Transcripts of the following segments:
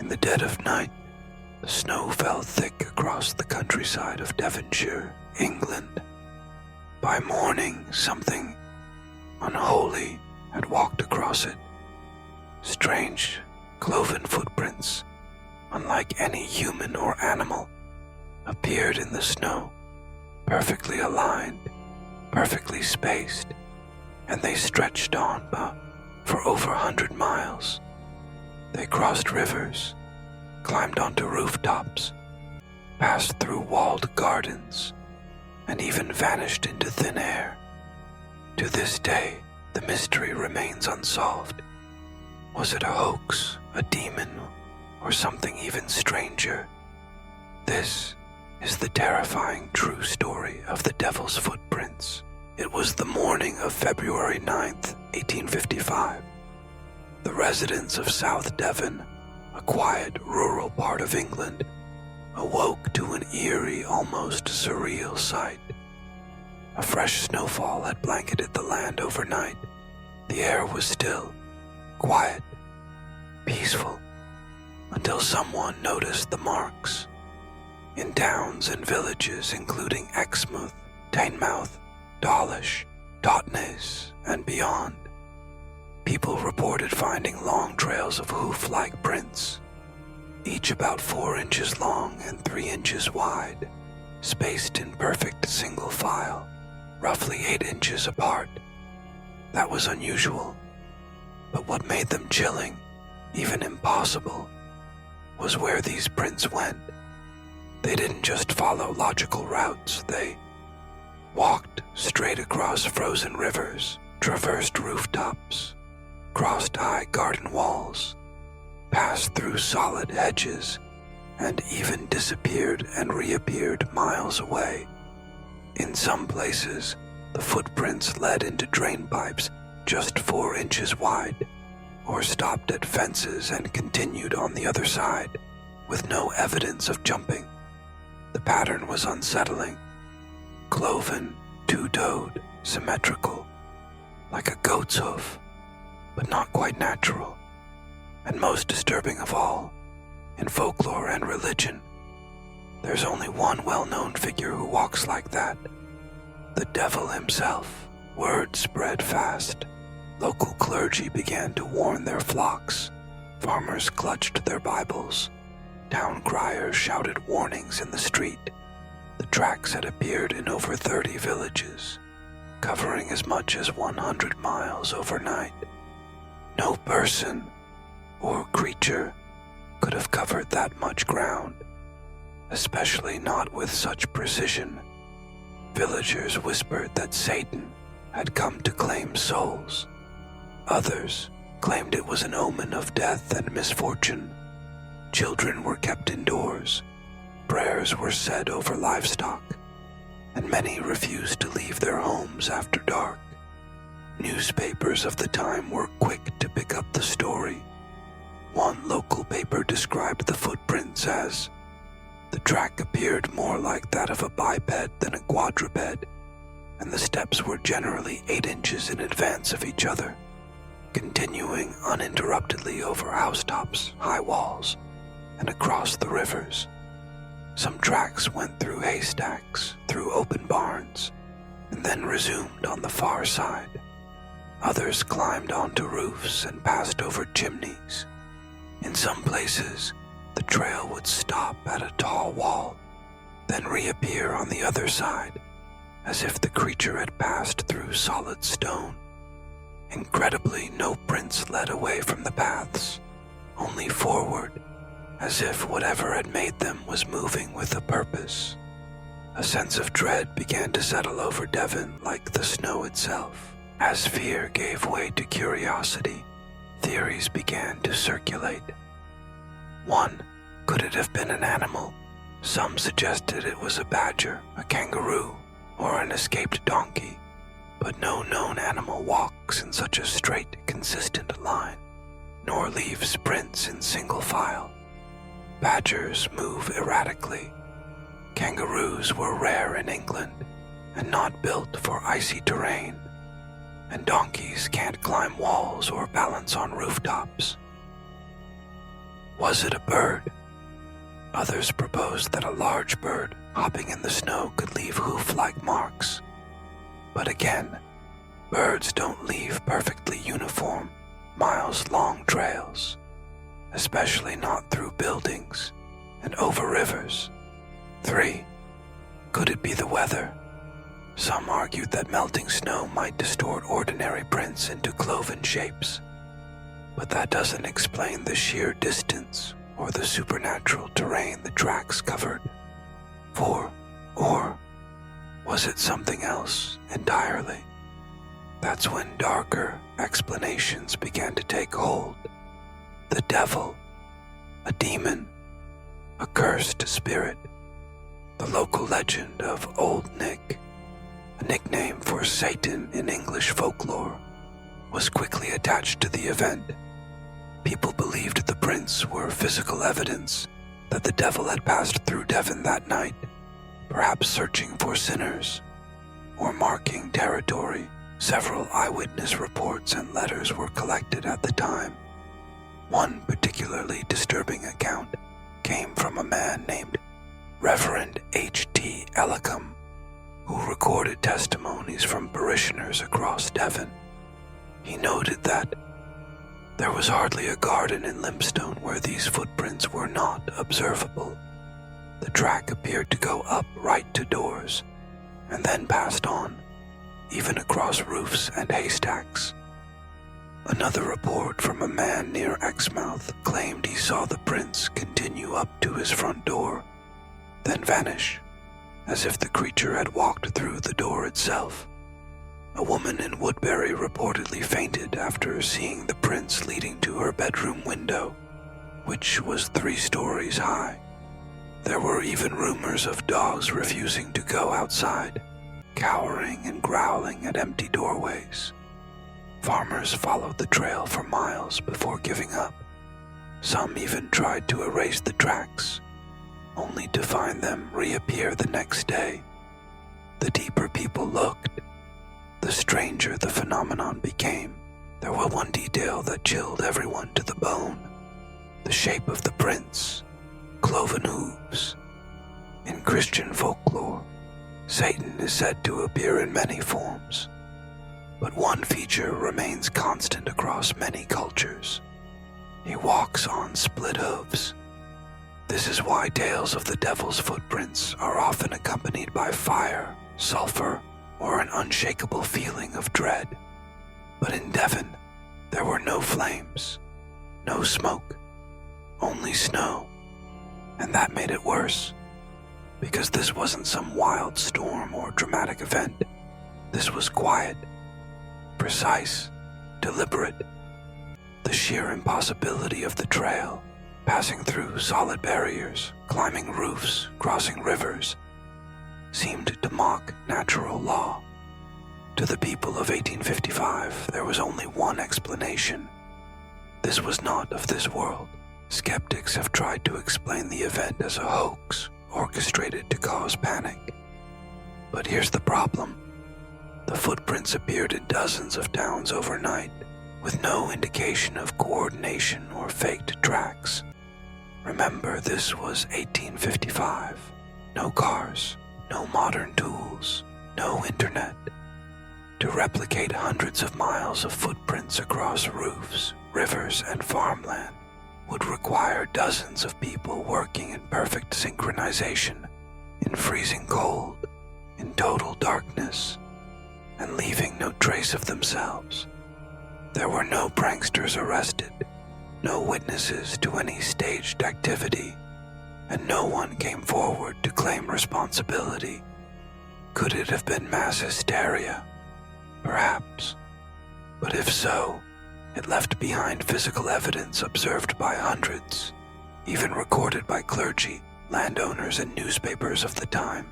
In the dead of night, the snow fell thick across the countryside of Devonshire, England. By morning, something unholy had walked across it. Strange, cloven footprints, unlike any human or animal, appeared in the snow, perfectly aligned, perfectly spaced, and they stretched on for over 100 miles. They crossed rivers, climbed onto rooftops, passed through walled gardens, and even vanished into thin air. To this day, the mystery remains unsolved. Was it a hoax, a demon, or something even stranger? This is the terrifying true story of the Devil's Footprints. It was the morning of February 9th, 1855. The residents of South Devon, a quiet, rural part of England, awoke to an eerie, almost surreal sight. A fresh snowfall had blanketed the land overnight. The air was still, quiet, peaceful, until someone noticed the marks. In towns and villages including Exmouth, Teignmouth, Dawlish, Totnes, and beyond, people reported finding long trails of hoof-like prints, each about 4 inches long and 3 inches wide, spaced in perfect single file, roughly 8 inches apart. That was unusual, but what made them chilling, even impossible, was where these prints went. They didn't just follow logical routes, they walked straight across frozen rivers, traversed rooftops, crossed high garden walls, passed through solid hedges, and even disappeared and reappeared miles away. In some places, the footprints led into drain pipes just 4 inches wide, or stopped at fences and continued on the other side, with no evidence of jumping. The pattern was unsettling. Cloven, two-toed, symmetrical, like a goat's hoof, but not quite natural. And most disturbing of all, in folklore and religion, there's only one well-known figure who walks like that: the devil himself. Word spread fast. Local clergy began to warn their flocks. Farmers clutched their Bibles. Town criers shouted warnings in the street. The tracks had appeared in over 30 villages, covering as much as 100 miles overnight. No person or creature could have covered that much ground, especially not with such precision. Villagers whispered that Satan had come to claim souls. Others claimed it was an omen of death and misfortune. Children were kept indoors, prayers were said over livestock, and many refused to leave their homes after dark. Newspapers of the time were quick to pick up the story. One local paper described the footprints as, "The track appeared more like that of a biped than a quadruped, and the steps were generally 8 inches in advance of each other, continuing uninterruptedly over housetops, high walls, and across the rivers. Some tracks went through haystacks, through open barns, and then resumed on the far side. Others climbed onto roofs and passed over chimneys. In some places, the trail would stop at a tall wall, then reappear on the other side, as if the creature had passed through solid stone. Incredibly, no prints led away from the paths, only forward, as if whatever had made them was moving with a purpose. A sense of dread began to settle over Devon like the snow itself. As fear gave way to curiosity, theories began to circulate. One, could it have been an animal? Some suggested it was a badger, a kangaroo, or an escaped donkey, but no known animal walks in such a straight, consistent line, nor leaves prints in single file. Badgers move erratically. Kangaroos were rare in England and not built for icy terrain, and donkeys can't climb walls or balance on rooftops. Was it a bird? Others proposed that a large bird hopping in the snow could leave hoof-like marks. But again, birds don't leave perfectly uniform, miles-long trails, especially not through buildings and over rivers. 3. Could it be the weather? Some argued that melting snow might distort ordinary prints into cloven shapes, but that doesn't explain the sheer distance or the supernatural terrain the tracks covered. 4. Or was it something else entirely? That's when darker explanations began to take hold. The devil, a demon, a cursed spirit, the local legend of Old Nick, a nickname for Satan in English folklore, was quickly attached to the event. People believed the prints were physical evidence that the devil had passed through Devon that night, perhaps searching for sinners or marking territory. Several eyewitness reports and letters were collected at the time. One particularly disturbing account came from a man named Reverend H.T. Ellicombe, who recorded testimonies from parishioners across Devon. He noted that there was hardly a garden in Limestone where these footprints were not observable. The track appeared to go up right to doors, and then passed on, even across roofs and haystacks. Another report from a man near Exmouth claimed he saw the prints continue up to his front door, then vanish, as if the creature had walked through the door itself. A woman in Woodbury reportedly fainted after seeing the prints leading to her bedroom window, which was 3 stories high. There were even rumors of dogs refusing to go outside, cowering and growling at empty doorways. Farmers followed the trail for miles before giving up. Some even tried to erase the tracks, only to find them reappear the next day. The deeper people looked, the stranger the phenomenon became. There was one detail that chilled everyone to the bone: the shape of the prints, cloven hooves. In Christian folklore, Satan is said to appear in many forms, but one feature remains constant across many cultures. He walks on split hooves. This is why tales of the devil's footprints are often accompanied by fire, sulfur, or an unshakable feeling of dread. But in Devon, there were no flames, no smoke, only snow. And that made it worse, because this wasn't some wild storm or dramatic event. This was quiet, precise, deliberate. The sheer impossibility of the trail, passing through solid barriers, climbing roofs, crossing rivers, seemed to mock natural law. To the people of 1855, there was only one explanation. This was not of this world. Skeptics have tried to explain the event as a hoax orchestrated to cause panic. But here's the problem. The footprints appeared in dozens of towns overnight, with no indication of coordination or faked tracks. Remember, this was 1855. No cars, no modern tools, no internet. To replicate hundreds of miles of footprints across roofs, rivers, and farmland would require dozens of people working in perfect synchronization, in freezing cold, in total darkness, and leaving no trace of themselves. There were no pranksters arrested, no witnesses to any staged activity, and no one came forward to claim responsibility. Could it have been mass hysteria? Perhaps. But if so, it left behind physical evidence observed by hundreds, even recorded by clergy, landowners, and newspapers of the time.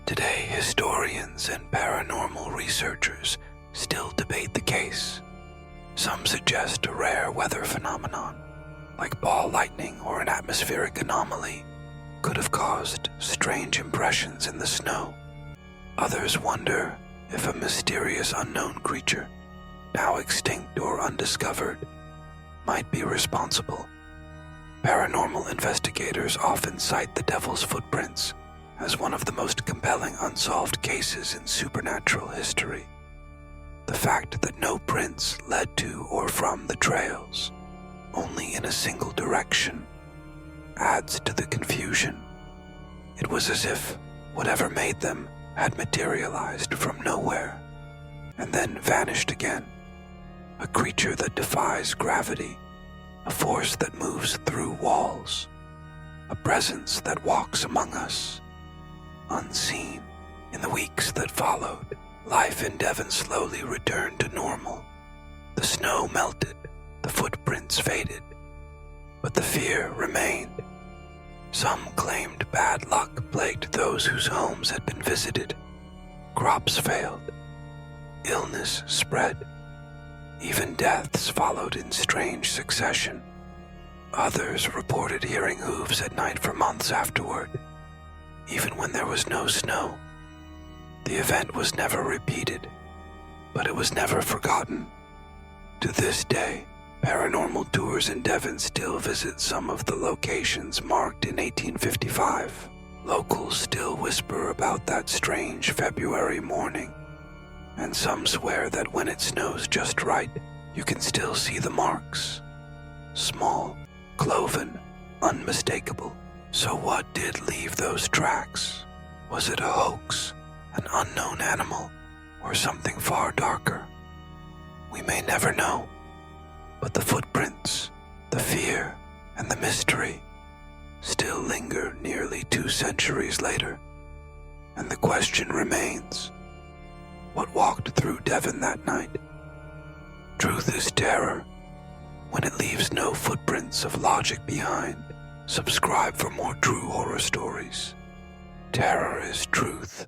Today, historians and paranormal researchers still debate the case. Some suggest a rare weather phenomenon, like ball lightning or an atmospheric anomaly, could have caused strange impressions in the snow. Others wonder if a mysterious unknown creature, now extinct or undiscovered, might be responsible. Paranormal investigators often cite the devil's footprints as one of the most compelling unsolved cases in supernatural history. The fact that no prints led to or from the trails, only in a single direction, adds to the confusion. It was as if whatever made them had materialized from nowhere and then vanished again. A creature that defies gravity, a force that moves through walls, a presence that walks among us, unseen. In the weeks that followed, life in Devon slowly returned to normal. The snow melted, the footprints faded, but the fear remained. Some claimed bad luck plagued those whose homes had been visited. Crops failed. Illness spread. Even deaths followed in strange succession. Others reported hearing hooves at night for months afterward, even when there was no snow. The event was never repeated, but it was never forgotten. To this day, paranormal tours in Devon still visit some of the locations marked in 1855. Locals still whisper about that strange February morning, and some swear that when it snows just right, you can still see the marks. Small, cloven, unmistakable. So what did leave those tracks? Was it a hoax, an unknown animal, or something far darker? We may never know, but the footprints, the fear, and the mystery still linger nearly 2 centuries later. And the question remains, what walked through Devon that night? Truth is terror when it leaves no footprints of logic behind. Subscribe for more true horror stories. Terror is truth.